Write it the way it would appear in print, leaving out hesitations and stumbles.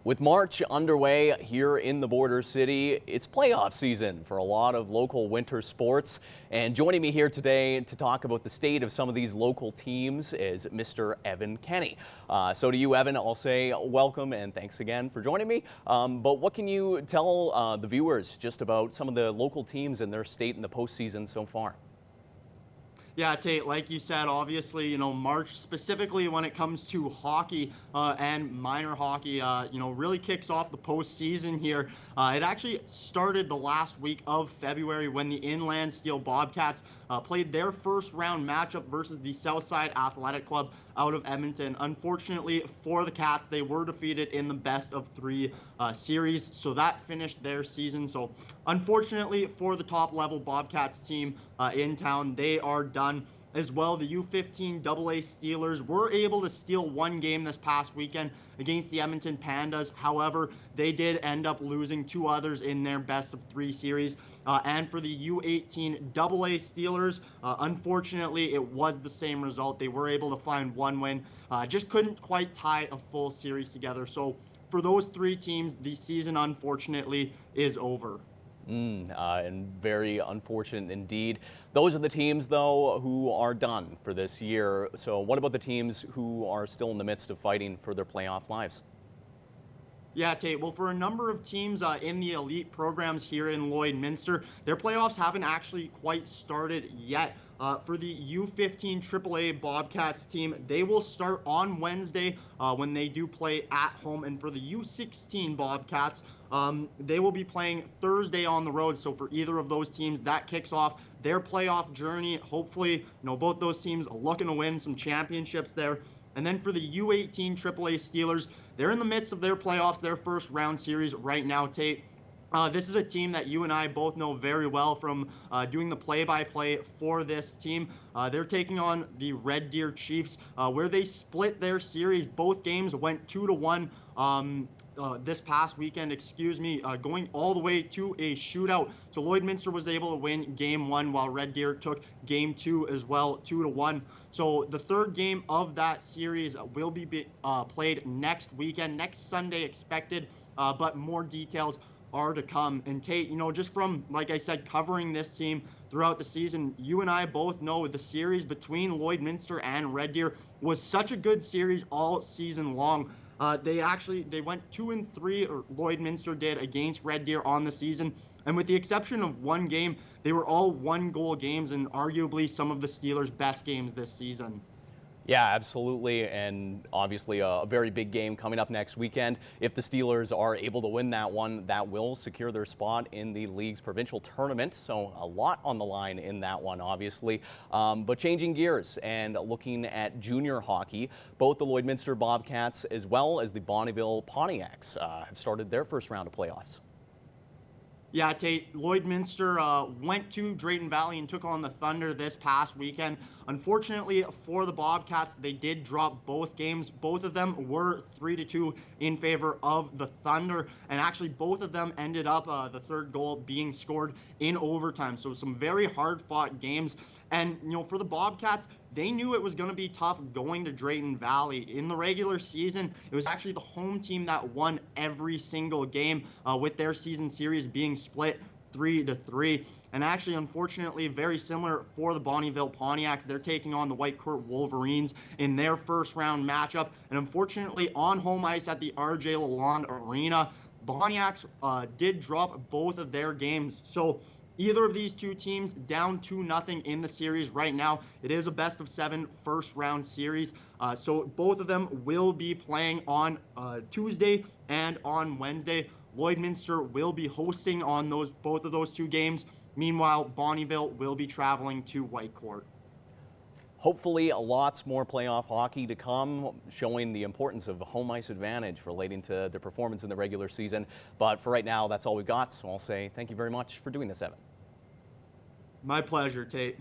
With March underway here in the border city, it's playoff season for a lot of local winter sports. And joining me here today to talk about the state of some of these local teams is Mr. Evan Kenny. So to you, Evan, I'll say welcome and thanks again for joining me. But what can you tell the viewers just about some of the local teams in their state in the postseason so far? Yeah, Tate, like you said, obviously, March specifically when it comes to hockey and minor hockey, really kicks off the postseason here. It actually started the last week of February when the Inland Steel Bobcats played their first round matchup versus the Southside Athletic Club out of Edmonton. Unfortunately for the Cats, they were defeated in the best of three series, so that finished their season. So unfortunately for the top level Bobcats team in town, they are done. As well, the U15 AA Steelers were able to steal one game this past weekend against the Edmonton Pandas. However, they did end up losing two others in their best of three series. And for the U18 AA Steelers, unfortunately, it was the same result. They were able to find one win, just couldn't quite tie a full series together. So for those three teams, the season, unfortunately, is over. And very unfortunate indeed. Those are the teams, though, who are done for this year. So what about the teams who are still in the midst of fighting for their playoff lives? Yeah, Tate. Well, for a number of teams in the elite programs here in Lloydminster, their playoffs haven't actually quite started yet. For the U15 AAA Bobcats team, they will start on Wednesday when they do play at home. And for the U16 Bobcats, they will be playing Thursday on the road. So for either of those teams, that kicks off their playoff journey. Hopefully, both those teams are looking to win some championships there. And then for the U18 AAA Steelers, they're in the midst of their playoffs, their first round series right now, Tate. This is a team that you and I both know very well from doing the play-by-play for this team. They're taking on the Red Deer Chiefs, where they split their series. Both games went 2-1 this past weekend, going all the way to a shootout. So Lloydminster was able to win game one, while Red Deer took game two as well, 2-1. So the third game of that series will be played next weekend, next Sunday expected, but more details are to come. And Tate, just from, like I said, covering this team throughout the season, you and I both know the series between Lloydminster and Red Deer was such a good series all season long. They went 2-3, or Lloydminster did, against Red Deer on the season. And with the exception of one game, they were all one-goal games and arguably some of the Steelers' best games this season. Yeah, absolutely, and obviously a very big game coming up next weekend. If the Steelers are able to win that one, that will secure their spot in the league's provincial tournament, so a lot on the line in that one, obviously. But changing gears and looking at junior hockey, both the Lloydminster Bobcats as well as the Bonnyville Pontiacs have started their first round of playoffs. Yeah, Tate, Lloydminster went to Drayton Valley and took on the Thunder this past weekend. Unfortunately for the Bobcats, they did drop both games. Both of them were 3-2 in favor of the Thunder, and actually both of them ended up the third goal being scored in overtime. So some very hard-fought games. And, for the Bobcats, they knew it was going to be tough going to Drayton Valley. In the regular season, it was actually the home team that won every single game, with their season series being split 3-3. And actually, unfortunately, very similar for the Bonnyville Pontiacs. They're taking on the Whitecourt Wolverines in their first round matchup. And unfortunately, on home ice at the RJ Lalonde Arena, Pontiacs did drop both of their games. So either of these two teams down 2-0 in the series right now. It is a best-of-7 first-round series. So both of them will be playing on Tuesday and on Wednesday. Lloydminster will be hosting on both of those two games. Meanwhile, Bonnyville will be traveling to Whitecourt. Hopefully, lots more playoff hockey to come, showing the importance of home ice advantage relating to their performance in the regular season. But for right now, that's all we've got. So I'll say thank you very much for doing this, Evan. My pleasure, Tate.